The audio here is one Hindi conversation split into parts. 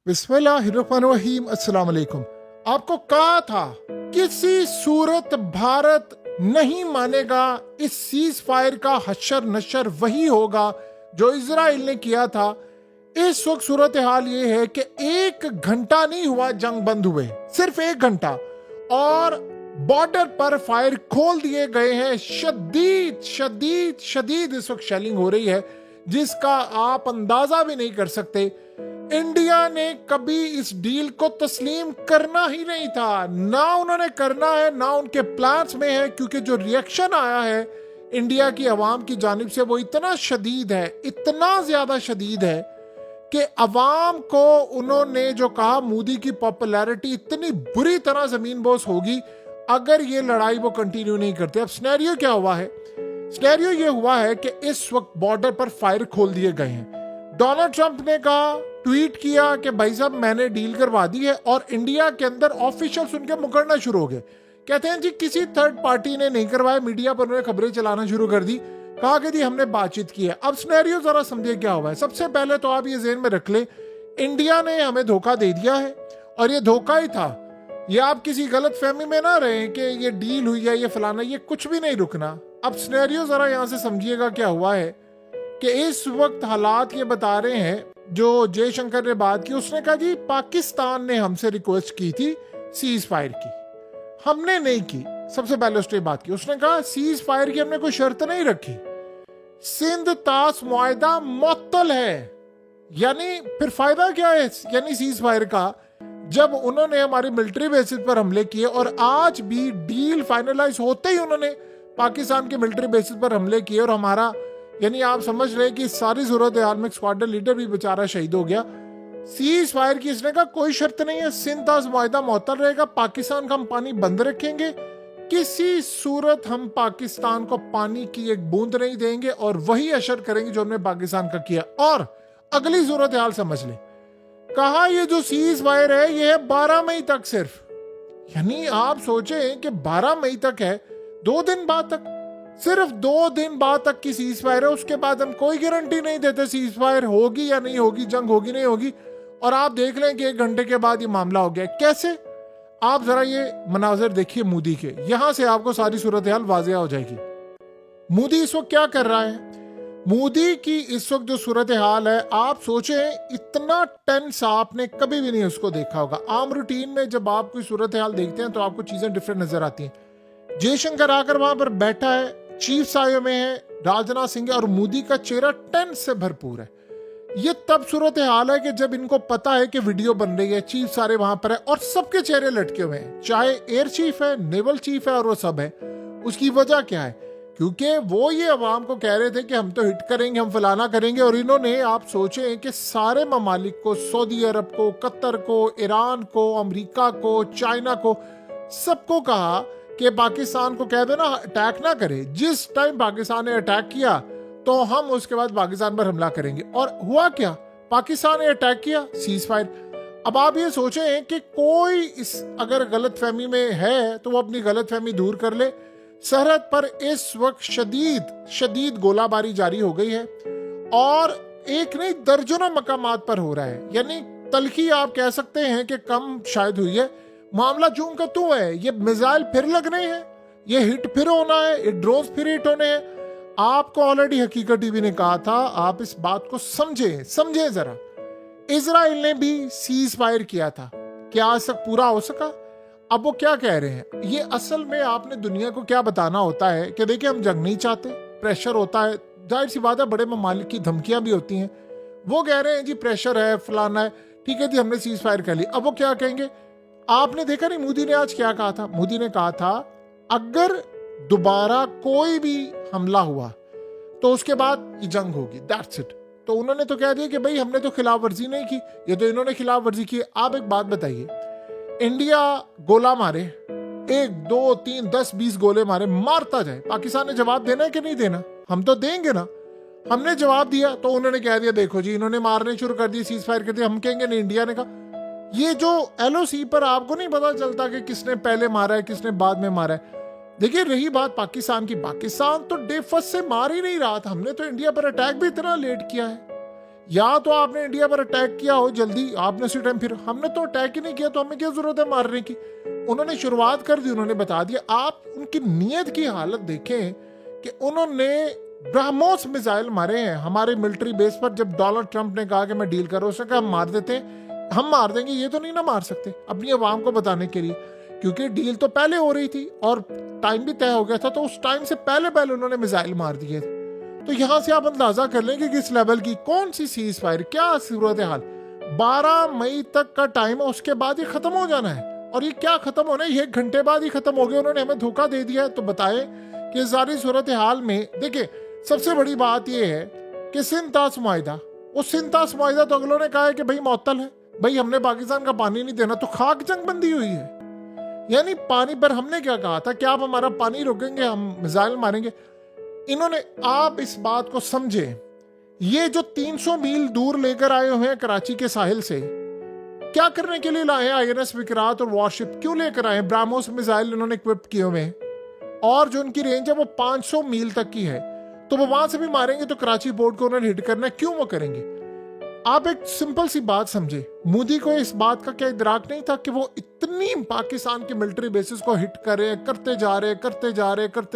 बिस्मिल्लाहिर्रहमानिर्रहीम। अस्सलाम वालेकुम। आपको कहा था किसी सूरत भारत नहीं मानेगा, इस सीज फायर का हशर नशर वही होगा जो इजराइल ने किया था। इस वक्त सूरत हाल ये है कि 1 घंटा नहीं हुआ जंग बंद हुए, सिर्फ 1 घंटा, और बॉर्डर पर फायर खोल दिए गए हैं। शदीद शदीद शदीद इस वक्त शेलिंग हो रही है जिसका आप अंदाजा भी नहीं कर सकते। इंडिया ने कभी इस डील को तस्लीम करना ही नहीं था, ना उन्होंने करना है, ना उनके प्लान्स में है, क्योंकि जो रिएक्शन आया है इंडिया की आवाम की जानिब से वो इतना शदीद है, इतना ज्यादा शदीद है कि अवाम को उन्होंने जो कहा, मोदी की पॉपुलैरिटी इतनी बुरी तरह जमीन बोस होगी अगर ये लड़ाई वो कंटिन्यू नहीं करते। अब स्नैरियो क्या हुआ है? स्नैरियो ये हुआ है कि इस वक्त बॉर्डर पर फायर खोल दिए गए हैं। डोनाल्ड ट्रंप ने कहा, ट्वीट किया कि भाई साहब मैंने डील करवा दी है, और इंडिया के अंदर ऑफिशियल्स उनके मुकरना शुरू हो गए। कहते हैं जी किसी थर्ड पार्टी ने नहीं करवाया, मीडिया पर उन्होंने खबरें चलाना शुरू कर दी, कहा कि जी हमने बातचीत की है। अब सिनेरियो जरा समझिए क्या हुआ है। सबसे पहले तो आप ये ज़हन में रख ले, इंडिया ने हमें धोखा दे दिया है, और ये धोखा ही था। ये आप किसी गलत फहमी में ना रहे कि ये डील हुई है, ये फलाना, ये कुछ भी नहीं रुकना। अब सिनेरियो जरा यहां से समझिएगा क्या हुआ है कि इस वक्त हालात ये बता रहे हैं, जो जयशंकर ने बात की, उसने कहा जी पाकिस्तान ने हमसे रिक्वेस्ट की थी सीज फायर की, हमने नहीं की। सबसे पहले उसने बात की, उसने कहा सीज फायर की हमने कोई शर्त नहीं रखी, सिंध तास मुआहदा मुअत्तल है। यानी फिर फायदा क्या है यानी सीज फायर का, जब उन्होंने हमारी मिलिट्री बेसिस पर हमले किए, और आज भी डील फाइनलाइज होते ही उन्होंने पाकिस्तान के मिलिट्री बेसिस पर हमले किए, और हमारा यानी आप समझ रहे कि सारी सूरत हाल में स्क्वाड्रन लीडर भी बेचारा शहीद हो गया। सीज फायर की इसने कहा कोई शर्त नहीं है, सिंध तास मुआहदा मुअत्तल रहेगा, पाकिस्तान का हम पानी बंद रखेंगे, किसी सूरत हम पाकिस्तान को पानी की एक बूंद नहीं देंगे, और वही असर करेंगे जो हमने पाकिस्तान का किया। और अगली सूरत हाल समझ लें, कहा ये जो सीज फायर है ये है 12 मई तक सिर्फ। यानी आप सोचें कि 12 मई तक है, 2 दिन बाद तक, सिर्फ 2 दिन बाद तक की सीज फायर है। उसके बाद हम कोई गारंटी नहीं देते सीज फायर होगी या नहीं होगी, जंग होगी नहीं होगी, और आप देख लें कि 1 घंटे के बाद ये मामला हो गया। कैसे? आप जरा ये मनाजर देखिए मोदी के, यहां से आपको सारी सूरत हाल वाज़ेह हो जाएगी। मोदी इस वक्त क्या कर रहा है? मोदी की इस वक्त जो सूरत हाल है, आप सोचें इतना टेंस आपने कभी भी नहीं उसको देखा होगा। आम रूटीन में जब आप कोई सूरत हाल देखते हैं तो आपको चीजें डिफरेंट नजर आती हैं। जयशंकर आकर वहां पर बैठा है, चीफ सायों में है राजनाथ सिंह, और मोदी का चेहरा टेंस से भरपूर है। ये तब सूरत हाल है कि जब इनको पता है कि वीडियो बन रही है, चीफ सारे वहां पर है, और सबके चेहरे लटके हुए हैं, चाहे एयर चीफ है, नेवल चीफ है, और वो सब है। उसकी वजह क्या है? क्योंकि वो ये अवाम को कह रहे थे कि हम तो हिट करेंगे, हम फलाना करेंगे, और इन्होंने आप सोचे कि सारे ममालिक को, सऊदी अरब को, कतर को, ईरान को, अमेरिका को, चाइना को, सबको कहा कि पाकिस्तान को कह देना अटैक ना करे। जिस टाइम पाकिस्तान ने अटैक किया तो हम उसके बाद पाकिस्तान पर हमला करेंगे, और हुआ क्या? पाकिस्तान ने अटैक किया, सीज फायर। अब आप ये सोचें कि कोई इस अगर गलत फहमी में है तो वो अपनी गलत फहमी दूर कर ले। सरहद पर इस वक्त शदीद शदीद गोलाबारी जारी हो गई है, और एक नहीं दर्जनों मकामात पर हो रहा है। यानी तलखी आप कह सकते हैं कि कम शायद हुई है। मामला जूं का तू है, ये मिसाइल फिर लगने हैं, ये हिट फिर होना है, ये ड्रोन फिर हिट होने हैं। आपको ऑलरेडी हकीकत टीवी ने कहा था, आप इस बात को समझे जरा। इजराइल ने भी सीज फायर किया था, क्या आज तक पूरा हो सका? अब वो क्या कह रहे हैं? ये असल में आपने दुनिया को क्या बताना होता है कि देखिए हम जंग नहीं चाहते, प्रेशर होता है, जाहिर सी बात है, बड़े ममालिक की धमकियां भी होती हैं। वो कह रहे हैं जी प्रेशर है, फलाना है, ठीक है जी हमने सीज फायर कर ली। अब वो क्या कहेंगे? आपने देखा नहीं मोदी ने आज क्या कहा था? मोदी ने कहा था अगर दोबारा कोई भी हमला हुआ तो उसके बाद ये जंग होगी, दैट्स इट। तो उन्होंने तो कह दिया कि भाई हमने तो खिलाफ वर्जी नहीं की, ये तो इन्होंने खिलाफ वर्जी की। आप एक बात बताइए, इंडिया गोला मारे, 1 2 3 10 20 गोले मारे, मारता जाए, पाकिस्तान ने जवाब देना है कि नहीं देना? हम तो देंगे ना। हमने जवाब दिया तो उन्होंने कह दिया देखो जी इन्होंने मारने शुरू कर दिए, सीज फायर कर दिया, हम कहेंगे नहीं इंडिया ने कहा। ये जो LOC पर आपको नहीं पता चलता कि किसने पहले मारा है, किसने बाद में मारा है। देखिए रही बात पाकिस्तान की, पाकिस्तान तो डे फर्स्ट से मार ही नहीं रहा था, हमने तो इंडिया पर अटैक भी इतना लेट किया है। या तो आपने इंडिया पर अटैक किया हो जल्दी, आपने उसी टाइम, फिर हमने तो अटैक ही नहीं किया तो हमें क्या जरूरत है मारने की। उन्होंने शुरुआत कर दी, उन्होंने बता दिया। आप उनकी नीयत की हालत देखें कि उन्होंने ब्रह्मोस मिसाइल मारे हैं हमारे मिलिट्री बेस पर। जब डोनाल्ड ट्रंप ने कहा कि मैं डील करूं, उसने कहा हम मार देते हैं, हम मार देंगे, ये तो नहीं ना मार सकते, अपनी आवाम को बताने के लिए, क्योंकि डील तो पहले हो रही थी और टाइम भी तय हो गया था, तो उस टाइम से पहले पहले उन्होंने मिसाइल मार दिए थे। तो यहां से आप अंदाजा कर लेंगे कि किस लेवल की, कौन सी सीज फायर, क्या सूरत हाल। 12 मई तक का टाइम है, उसके बाद ये खत्म हो जाना है। और ये क्या खत्म होना है, 1 घंटे बाद ही खत्म हो गया। उन्होंने हमें धोखा दे दिया है। तो बताए कि सारी सूरत हाल में देखिए, सबसे बड़ी बात यह है कि सिंतास मुआहिदा, उस सिंतास मुआहिदा तो अगलों ने कहा है कि भाई मुअत्तल है, भाई हमने पाकिस्तान का पानी नहीं देना, तो खाक जंग बंदी हुई है। यानी पानी पर हमने क्या कहा था कि आप हमारा पानी रोकेंगे, हम मिसाइल मारेंगे। इन्होंने, आप इस बात को समझे, ये जो 300 मील दूर लेकर आए हुए हैं कराची के साहिल से, क्या करने के लिए लाए हैं? आईएनएस विक्रांत और वॉरशिप क्यों लेकर आए हैं? ब्राह्मोस मिसाइल इन्होंने इक्विप किए हुए हैं और जो उनकी रेंज है वो 500 मील तक की है। तो वो वहां से भी मारेंगे तो कराची पोर्ट को उन्होंने हिट करना है, क्यों वो करेंगे? आप एक सिंपल सी बात समझे, मोदी को इस बात का क्या इदराक नहीं था कि वो इतनी पाकिस्तान के मिलिट्री बेसिस को हिट कर रहे हैं, करते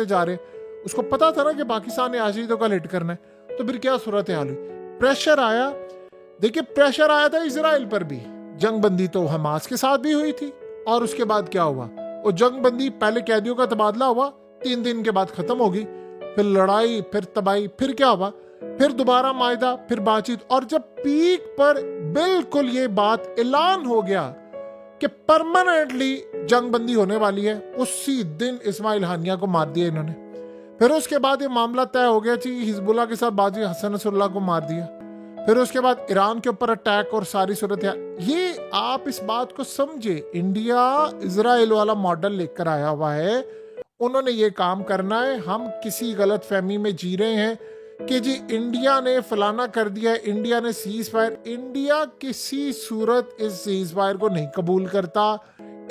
जा रहे। उसको पता था ना कि पाकिस्तान ने आज ही तो कल हिट करना है। तो फिर क्या सूरत हाल हुई? प्रेशर आया। देखिए, प्रेशर आया था इजराइल पर भी। जंग बंदी तो हमास के साथ भी हुई थी, और उसके बाद क्या हुआ? वो जंग बंदी, पहले कैदियों का तबादला हुआ, 3 दिन के बाद खत्म होगी, फिर लड़ाई, फिर तबाही, फिर क्या हुआ? फिर दोबारा मायदा, फिर बातचीत। और जब पीक पर बिल्कुल ये बात ऐलान हो गया कि परमानेंटली जंग बंदी होने वाली है, उसी दिन इस्माइल हानिया को मार दिया इन्होंने। फिर उसके बाद ये मामला तय हो गया, हिजबुल्लाह के साथ बाजी, हसन नसरुल्लाह को मार दिया। फिर उसके बाद ईरान के ऊपर अटैक और सारी सूरत है। ये आप इस बात को समझे, इंडिया इजराइल वाला मॉडल लेकर आया हुआ है। उन्होंने ये काम करना है। हम किसी गलत फहमी में जी रहे हैं कि जी इंडिया ने फलाना कर दिया, इंडिया ने सीज फायर। इंडिया किसी सूरत इस सीज फायर को नहीं कबूल करता।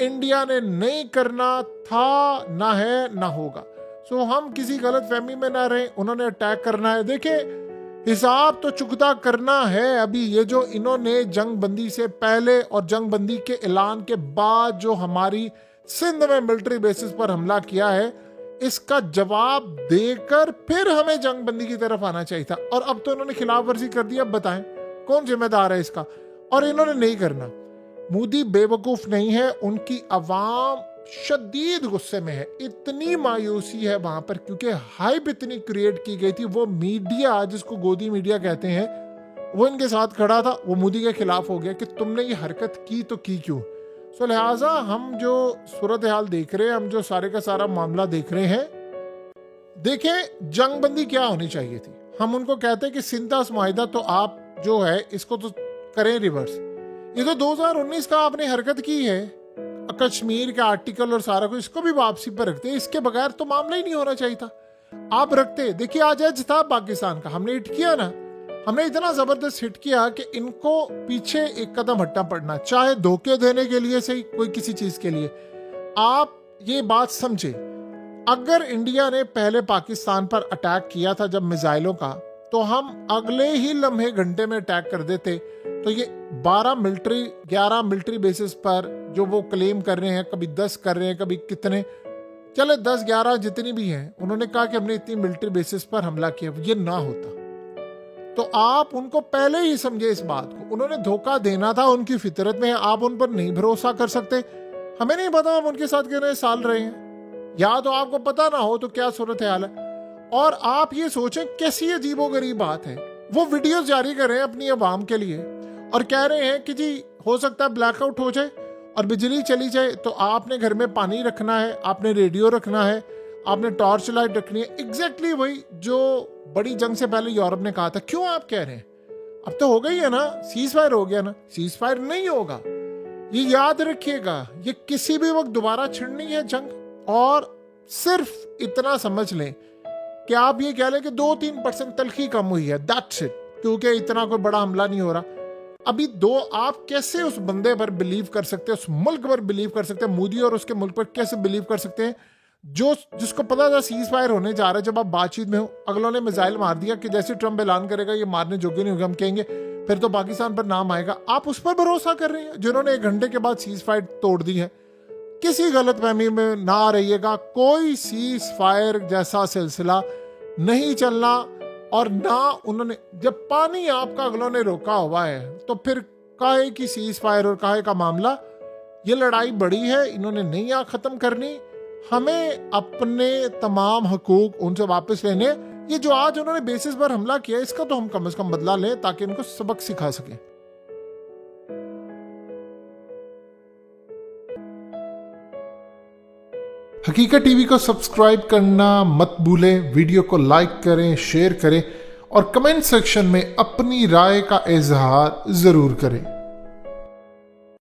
इंडिया ने नहीं करना था, ना है, ना होगा। सो हम किसी गलत फहमी में ना रहें। उन्होंने अटैक करना है। देखिए, हिसाब तो चुकता करना है। अभी ये जो इन्होंने जंग बंदी से पहले और जंग बंदी के ऐलान के बाद जो हमारी सिंध में मिलिट्री बेसिस पर हमला किया है, इसका जवाब देकर फिर हमें जंग बंदी की तरफ आना चाहिए था। और अब तो इन्होंने खिलाफ वर्जी कर दी। अब बताएं कौन जिम्मेदार है इसका? और इन्होंने नहीं करना। मोदी बेवकूफ नहीं है, उनकी आवाम शदीद गुस्से में है। इतनी मायूसी है वहां पर, क्योंकि हाइप इतनी क्रिएट की गई थी। वो मीडिया, जिसको गोदी मीडिया कहते हैं, वो इनके साथ खड़ा था, वो मोदी के खिलाफ हो गया कि तुमने ये हरकत की तो की क्यों। सो लिहाजा हम जो सूरत हाल देख रहे हैं, हम जो सारे का सारा मामला देख रहे हैं, देखें जंग बंदी क्या होनी चाहिए थी। हम उनको कहते हैं कि सिंतास मुआहिदा तो आप जो है इसको तो करें रिवर्स। ये तो 2019 का आपने हरकत की है, कश्मीर का आर्टिकल और सारा कुछ, इसको भी वापसी पर रखते हैं। इसके बगैर तो मामला ही नहीं होना चाहिए था। आप रखते। देखिए, आज एज था पाकिस्तान का, हमने हिट किया ना, हमने इतना जबरदस्त हिट किया कि इनको पीछे एक कदम हटना पड़ना, चाहे धोखे देने के लिए से कोई किसी चीज के लिए। आप ये बात समझे, अगर इंडिया ने पहले पाकिस्तान पर अटैक किया था जब मिसाइलों का, तो हम अगले ही लम्हे घंटे में अटैक कर देते। तो ये 11 मिलिट्री बेसिस पर जो वो क्लेम कर रहे हैं, कभी 10 कर रहे हैं, कभी कितने, चले 10-11 जितनी भी हैं, उन्होंने कहा कि हमने इतनी मिलिट्री बेसिस पर हमला किया। ये ना होता तो आप उनको पहले ही समझे इस बात को। उन्होंने धोखा देना था, उनकी फितरत में है। आप उन पर नहीं भरोसा कर सकते। हमें नहीं पता हम उनके साथ कितने साल रहे हैं, या तो आपको पता ना हो तो क्या सूरत हाल है। और आप ये सोचें कैसी अजीबोगरीब बात है, वो वीडियोस जारी कर रहे हैं अपनी आवाम के लिए और कह रहे हैं कि जी हो सकता है ब्लैकआउट हो जाए और बिजली चली जाए, तो आपने घर में पानी रखना है, आपने रेडियो रखना है, आपने टॉर्च लाइट रखनी है। एग्जैक्टली वही जो बड़ी जंग से पहले यूरोप ने कहा था। क्यों आप कह रहे हैं? अब तो हो गई है ना, सीज फायर हो गया ना। सीज फायर नहीं होगा, ये याद रखिएगा, ये किसी भी वक्त दोबारा छिड़नी है जंग। और सिर्फ इतना समझ लें कि आप ये कह लें कि 2-3% तलखी कम हुई है, दैट्स इट, क्योंकि इतना कोई बड़ा हमला नहीं हो रहा अभी। आप कैसे उस बंदे पर बिलीव कर सकते हैं, उस मुल्क पर बिलीव कर सकते हैं, मोदी और उसके मुल्क पर कैसे बिलीव कर सकते हैं जिसको पता था सीज फायर होने जा रहा है। जब आप बातचीत में हो, अगलों ने मिसाइल मार दिया कि जैसे ट्रंप ऐलान करेगा ये मारने जोगे नहीं होगा, हम कहेंगे फिर तो पाकिस्तान पर नाम आएगा। आप उस पर भरोसा कर रहे हैं जिन्होंने 1 घंटे के बाद सीज फायर तोड़ दी है। किसी गलतफहमी में ना रहिएगा, कोई सीज फायर जैसा सिलसिला नहीं चलना। और ना उन्होंने, जब पानी आपका अगलों ने रोका हुआ है तो फिर काहे की सीज फायर और काहे का मामला। ये लड़ाई बड़ी है, इन्होंने नहीं आ खत्म करनी। हमें अपने तमाम हकूक उनसे वापस लेने। ये जो आज उन्होंने बेसिस पर हमला किया, इसका तो हम कम से कम बदला लें ताकि इनको सबक सिखा सकें। हकीकत टीवी को सब्सक्राइब करना मत भूलें, वीडियो को लाइक करें, शेयर करें और कमेंट सेक्शन में अपनी राय का इजहार जरूर करें।